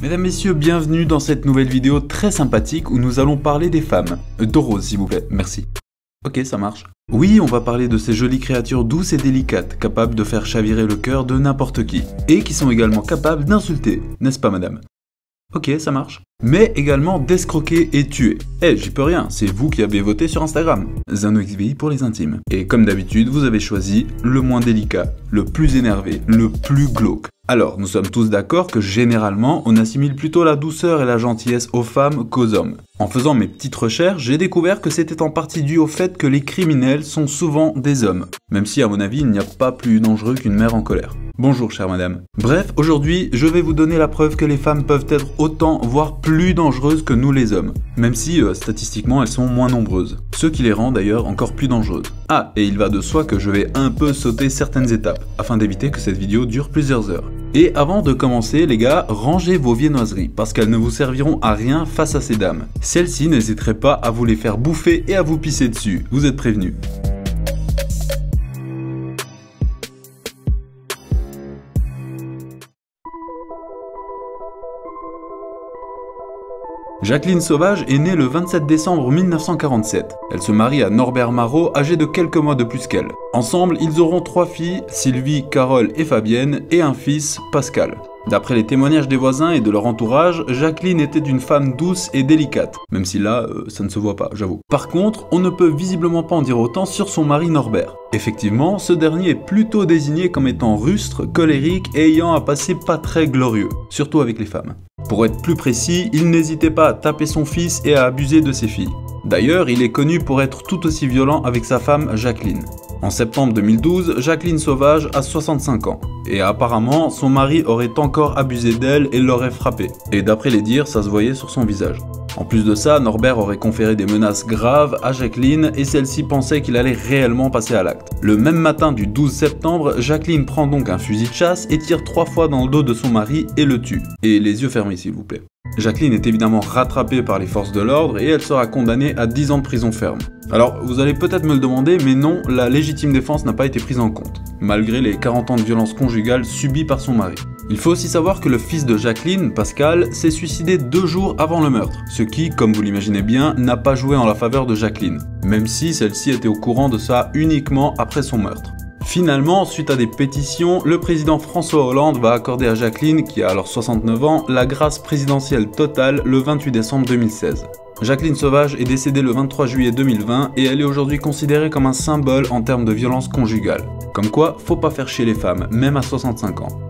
Mesdames, messieurs, bienvenue dans cette nouvelle vidéo très sympathique où nous allons parler des femmes. De Rose, s'il vous plaît, merci. Ok, ça marche. Oui, on va parler de ces jolies créatures douces et délicates, capables de faire chavirer le cœur de n'importe qui, et qui sont également capables d'insulter, n'est-ce pas madame? Ok, ça marche. Mais également d'escroquer et tuer. Eh, j'y peux rien, c'est vous qui avez voté sur Instagram. ZanoXVI pour les intimes. Et comme d'habitude, vous avez choisi le moins délicat, le plus énervé, le plus glauque. Alors, nous sommes tous d'accord que généralement, on assimile plutôt la douceur et la gentillesse aux femmes qu'aux hommes. En faisant mes petites recherches, j'ai découvert que c'était en partie dû au fait que les criminels sont souvent des hommes. Même si, à mon avis, il n'y a pas plus dangereux qu'une mère en colère. Bonjour, chère madame. Bref, aujourd'hui, je vais vous donner la preuve que les femmes peuvent être autant, voire plus dangereuses que nous les hommes. Même si, statistiquement, elles sont moins nombreuses. Ce qui les rend d'ailleurs encore plus dangereuses. Ah, et il va de soi que je vais un peu sauter certaines étapes, afin d'éviter que cette vidéo dure plusieurs heures. Et avant de commencer, les gars, rangez vos viennoiseries, parce qu'elles ne vous serviront à rien face à ces dames. Celles-ci n'hésiteraient pas à vous les faire bouffer et à vous pisser dessus, vous êtes prévenus. Jacqueline Sauvage est née le 27 décembre 1947. Elle se marie à Norbert Marot, âgé de quelques mois de plus qu'elle. Ensemble, ils auront 3 filles, Sylvie, Carole et Fabienne, et un fils, Pascal. D'après les témoignages des voisins et de leur entourage, Jacqueline était une femme douce et délicate, même si là, ça ne se voit pas, j'avoue. Par contre, on ne peut visiblement pas en dire autant sur son mari Norbert. Effectivement, ce dernier est plutôt désigné comme étant rustre, colérique et ayant un passé pas très glorieux, surtout avec les femmes. Pour être plus précis, il n'hésitait pas à taper son fils et à abuser de ses filles. D'ailleurs, il est connu pour être tout aussi violent avec sa femme Jacqueline. En septembre 2012, Jacqueline Sauvage a 65 ans. Et apparemment, son mari aurait encore abusé d'elle et l'aurait frappée. Et d'après les dires, ça se voyait sur son visage. En plus de ça, Norbert aurait conféré des menaces graves à Jacqueline et celle-ci pensait qu'il allait réellement passer à l'acte. Le même matin du 12 septembre, Jacqueline prend donc un fusil de chasse et tire 3 fois dans le dos de son mari et le tue. Et les yeux fermés s'il vous plaît. Jacqueline est évidemment rattrapée par les forces de l'ordre et elle sera condamnée à 10 ans de prison ferme. Alors, vous allez peut-être me le demander, mais non, la légitime défense n'a pas été prise en compte, malgré les 40 ans de violence conjugale subie par son mari. Il faut aussi savoir que le fils de Jacqueline, Pascal, s'est suicidé 2 jours avant le meurtre, ce qui, comme vous l'imaginez bien, n'a pas joué en la faveur de Jacqueline, même si celle-ci était au courant de ça uniquement après son meurtre. Finalement, suite à des pétitions, le président François Hollande va accorder à Jacqueline, qui a alors 69 ans, la grâce présidentielle totale le 28 décembre 2016. Jacqueline Sauvage est décédée le 23 juillet 2020 et elle est aujourd'hui considérée comme un symbole en termes de violence conjugale. Comme quoi, faut pas faire chier les femmes, même à 65 ans.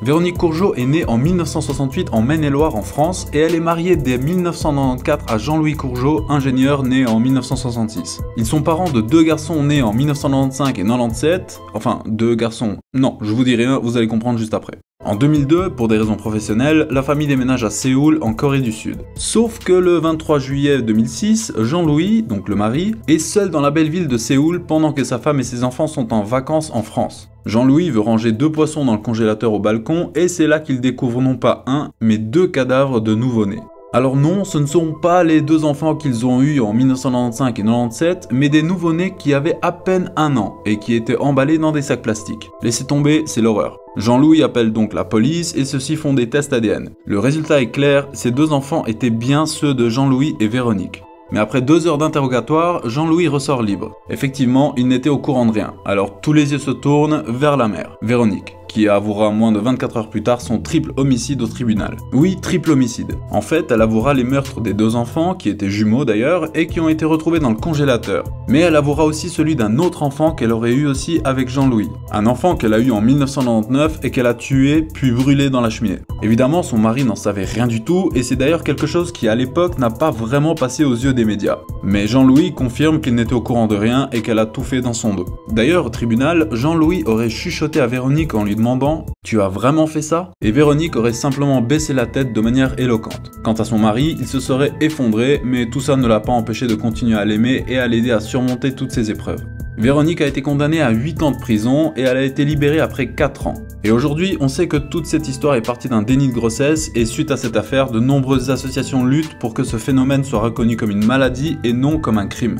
Véronique Courgeot est née en 1968 en Maine-et-Loire en France et elle est mariée dès 1994 à Jean-Louis Courgeot, ingénieur né en 1966. Ils sont parents de 2 garçons nés en 1995 et 97, enfin 2 garçons, non je vous dis rien, vous allez comprendre juste après. En 2002, pour des raisons professionnelles, la famille déménage à Séoul, en Corée du Sud. Sauf que le 23 juillet 2006, Jean-Louis, donc le mari, est seul dans la belle ville de Séoul pendant que sa femme et ses enfants sont en vacances en France. Jean-Louis veut ranger 2 poissons dans le congélateur au balcon et c'est là qu'il découvre non pas 1, mais 2 cadavres de nouveau-nés. Alors non, ce ne sont pas les 2 enfants qu'ils ont eus en 1995 et 97, mais des nouveau-nés qui avaient à peine 1 an et qui étaient emballés dans des sacs plastiques. Laissez tomber, c'est l'horreur. Jean-Louis appelle donc la police et ceux-ci font des tests ADN. Le résultat est clair, ces 2 enfants étaient bien ceux de Jean-Louis et Véronique. Mais après 2 heures d'interrogatoire, Jean-Louis ressort libre. Effectivement, il n'était au courant de rien, alors tous les yeux se tournent vers la mère, Véronique, qui avouera moins de 24 heures plus tard son triple homicide au tribunal. Oui, triple homicide. En fait, elle avouera les meurtres des 2 enfants, qui étaient jumeaux d'ailleurs, et qui ont été retrouvés dans le congélateur. Mais elle avouera aussi celui d'un autre enfant qu'elle aurait eu aussi avec Jean-Louis. Un enfant qu'elle a eu en 1999 et qu'elle a tué puis brûlé dans la cheminée. Évidemment, son mari n'en savait rien du tout, et c'est d'ailleurs quelque chose qui à l'époque n'a pas vraiment passé aux yeux des médias. Mais Jean-Louis confirme qu'il n'était au courant de rien et qu'elle a tout fait dans son dos. D'ailleurs, au tribunal, Jean-Louis aurait chuchoté à Véronique en lui demandant « Tu as vraiment fait ça ?» Et Véronique aurait simplement baissé la tête de manière éloquente. Quant à son mari, il se serait effondré, mais tout ça ne l'a pas empêché de continuer à l'aimer et à l'aider à surmonter toutes ses épreuves. Véronique a été condamnée à 8 ans de prison et elle a été libérée après 4 ans. Et aujourd'hui, on sait que toute cette histoire est partie d'un déni de grossesse et suite à cette affaire, de nombreuses associations luttent pour que ce phénomène soit reconnu comme une maladie et non comme un crime.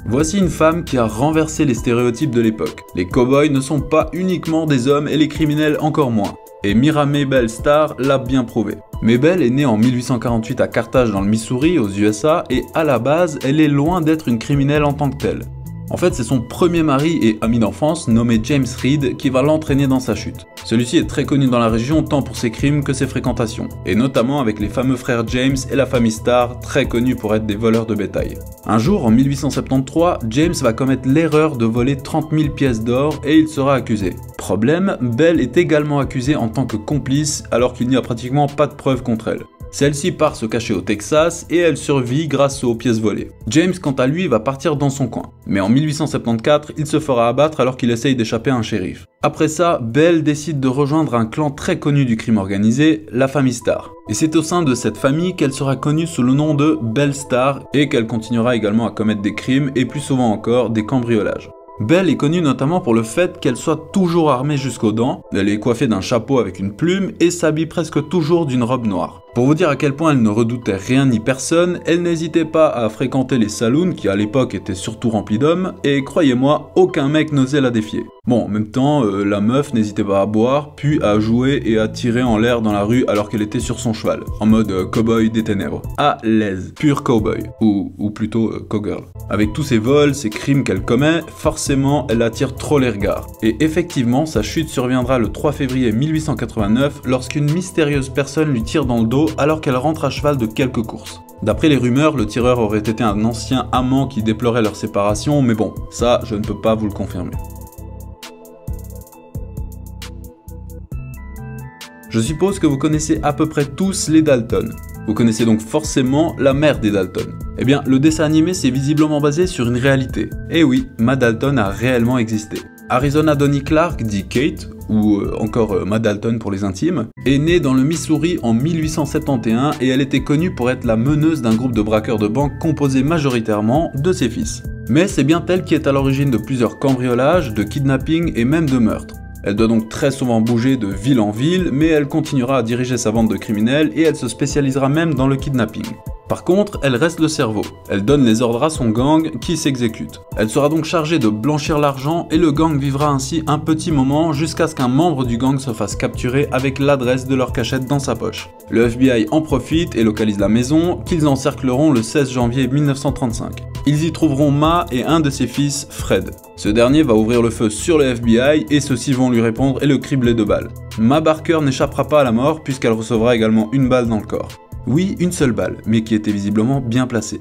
Voici une femme qui a renversé les stéréotypes de l'époque. Les cow-boys ne sont pas uniquement des hommes et les criminels encore moins. Et Myra Mabel Starr l'a bien prouvé. Mabel est née en 1848 à Carthage dans le Missouri, aux USA, et à la base, elle est loin d'être une criminelle en tant que telle. En fait, c'est son premier mari et ami d'enfance, nommé James Reed, qui va l'entraîner dans sa chute. Celui-ci est très connu dans la région tant pour ses crimes que ses fréquentations, et notamment avec les fameux frères James et la famille Starr, très connus pour être des voleurs de bétail. Un jour, en 1873, James va commettre l'erreur de voler 30 000 pièces d'or et il sera accusé. Problème, Belle est également accusée en tant que complice alors qu'il n'y a pratiquement pas de preuves contre elle. Celle-ci part se cacher au Texas et elle survit grâce aux pièces volées. James, quant à lui, va partir dans son coin. Mais en 1874, il se fera abattre alors qu'il essaye d'échapper à un shérif. Après ça, Belle décide de rejoindre un clan très connu du crime organisé, la famille Starr. Et c'est au sein de cette famille qu'elle sera connue sous le nom de Belle Starr et qu'elle continuera également à commettre des crimes et plus souvent encore des cambriolages. Belle est connue notamment pour le fait qu'elle soit toujours armée jusqu'aux dents, elle est coiffée d'un chapeau avec une plume et s'habille presque toujours d'une robe noire. Pour vous dire à quel point elle ne redoutait rien ni personne, elle n'hésitait pas à fréquenter les saloons qui à l'époque étaient surtout remplis d'hommes, et croyez-moi, aucun mec n'osait la défier. Bon, en même temps, la meuf n'hésitait pas à boire, puis à jouer et à tirer en l'air dans la rue alors qu'elle était sur son cheval, en mode cow-boy des ténèbres. À l'aise, pur cowboy, ou plutôt cowgirl. Avec tous ces vols, ces crimes qu'elle commet, forcément elle attire trop les regards. Et effectivement, sa chute surviendra le 3 février 1889 lorsqu'une mystérieuse personne lui tire dans le dos alors qu'elle rentre à cheval de quelques courses. D'après les rumeurs, le tireur aurait été un ancien amant qui déplorait leur séparation, mais bon, ça je ne peux pas vous le confirmer. Je suppose que vous connaissez à peu près tous les Dalton. Vous connaissez donc forcément la mère des Dalton. Eh bien, le dessin animé s'est visiblement basé sur une réalité. Et oui, Ma Dalton a réellement existé. Arizona Donnie Clark, dit Kate, ou encore Ma Dalton pour les intimes, est née dans le Missouri en 1871 et elle était connue pour être la meneuse d'un groupe de braqueurs de banque composé majoritairement de ses fils. Mais c'est bien elle qui est à l'origine de plusieurs cambriolages, de kidnappings et même de meurtres. Elle doit donc très souvent bouger de ville en ville, mais elle continuera à diriger sa bande de criminels et elle se spécialisera même dans le kidnapping. Par contre, elle reste le cerveau. Elle donne les ordres à son gang qui s'exécute. Elle sera donc chargée de blanchir l'argent et le gang vivra ainsi un petit moment jusqu'à ce qu'un membre du gang se fasse capturer avec l'adresse de leur cachette dans sa poche. Le FBI en profite et localise la maison qu'ils encercleront le 16 janvier 1935. Ils y trouveront Ma et un de ses fils, Fred. Ce dernier va ouvrir le feu sur le FBI et ceux-ci vont lui répondre et le cribler de balles. Ma Barker n'échappera pas à la mort puisqu'elle recevra également une balle dans le corps. Oui, une seule balle, mais qui était visiblement bien placée.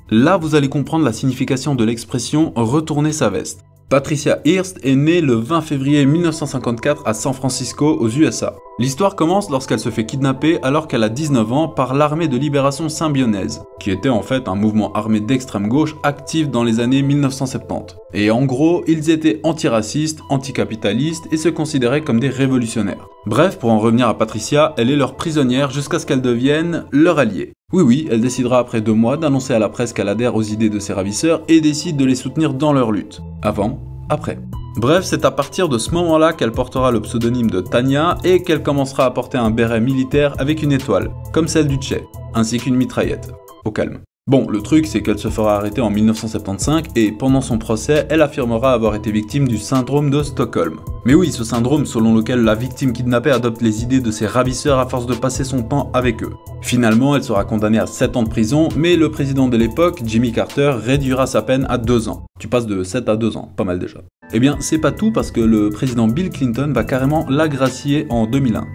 Là, vous allez comprendre la signification de l'expression « retourner sa veste ». Patricia Hearst est née le 20 février 1954 à San Francisco, aux USA. L'histoire commence lorsqu'elle se fait kidnapper alors qu'elle a 19 ans par l'armée de libération symbionnaise, qui était en fait un mouvement armé d'extrême gauche actif dans les années 1970. Et en gros, ils étaient antiracistes, anticapitalistes et se considéraient comme des révolutionnaires. Bref, pour en revenir à Patricia, elle est leur prisonnière jusqu'à ce qu'elle devienne leur alliée. Oui, elle décidera après 2 mois d'annoncer à la presse qu'elle adhère aux idées de ses ravisseurs et décide de les soutenir dans leur lutte. Avant, après. Bref, c'est à partir de ce moment-là qu'elle portera le pseudonyme de Tanya et qu'elle commencera à porter un béret militaire avec une étoile, comme celle du Che, ainsi qu'une mitraillette. Au calme. Bon, le truc c'est qu'elle se fera arrêter en 1975 et pendant son procès, elle affirmera avoir été victime du syndrome de Stockholm. Mais oui, ce syndrome selon lequel la victime kidnappée adopte les idées de ses ravisseurs à force de passer son temps avec eux. Finalement, elle sera condamnée à 7 ans de prison, mais le président de l'époque, Jimmy Carter, réduira sa peine à 2 ans. Tu passes de 7 à 2 ans, pas mal déjà. Eh bien, c'est pas tout parce que le président Bill Clinton va carrément la gracier en 2001.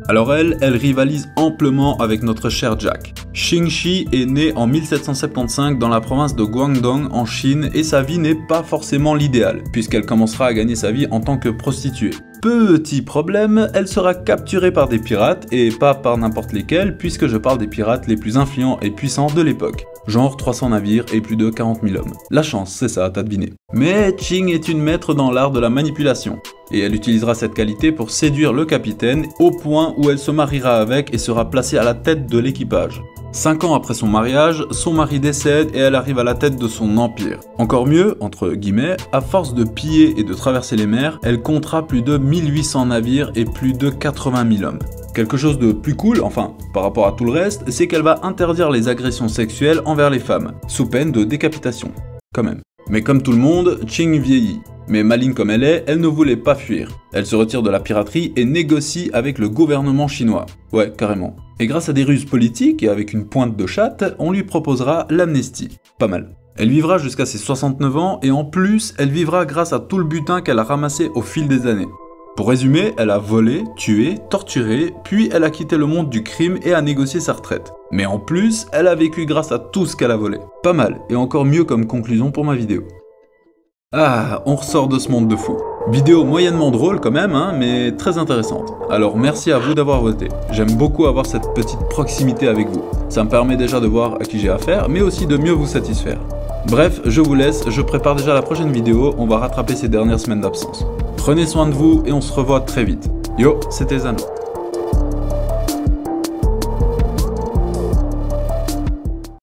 Alors elle rivalise amplement avec notre cher Jack. Xing Shi est né en 1775 dans la province de Guangdong en Chine et sa vie n'est pas forcément l'idéal, puisqu'elle commencera à gagner sa vie en tant que prostituée. Petit problème, elle sera capturée par des pirates, et pas par n'importe lesquels, puisque je parle des pirates les plus influents et puissants de l'époque. Genre 300 navires et plus de 40 000 hommes. La chance, c'est ça, t'as deviné. Mais Xing est une maître dans l'art de la manipulation. Et elle utilisera cette qualité pour séduire le capitaine au point où elle se mariera avec et sera placée à la tête de l'équipage. 5 ans après son mariage, son mari décède et elle arrive à la tête de son empire. Encore mieux, entre guillemets, à force de piller et de traverser les mers, elle comptera plus de 1800 navires et plus de 80 000 hommes. Quelque chose de plus cool, enfin, par rapport à tout le reste, c'est qu'elle va interdire les agressions sexuelles envers les femmes, sous peine de décapitation. Quand même. Mais comme tout le monde, Qing vieillit. Mais maligne comme elle est, elle ne voulait pas fuir. Elle se retire de la piraterie et négocie avec le gouvernement chinois. Ouais, carrément. Et grâce à des ruses politiques et avec une pointe de chatte, on lui proposera l'amnistie. Pas mal. Elle vivra jusqu'à ses 69 ans et en plus, elle vivra grâce à tout le butin qu'elle a ramassé au fil des années. Pour résumer, elle a volé, tué, torturé, puis elle a quitté le monde du crime et a négocié sa retraite. Mais en plus, elle a vécu grâce à tout ce qu'elle a volé. Pas mal, et encore mieux comme conclusion pour ma vidéo. Ah, on ressort de ce monde de fou. Vidéo moyennement drôle quand même, hein, mais très intéressante. Alors merci à vous d'avoir voté. J'aime beaucoup avoir cette petite proximité avec vous. Ça me permet déjà de voir à qui j'ai affaire, mais aussi de mieux vous satisfaire. Bref, je vous laisse, je prépare déjà la prochaine vidéo, on va rattraper ces dernières semaines d'absence. Prenez soin de vous et on se revoit très vite. Yo, c'était Zano.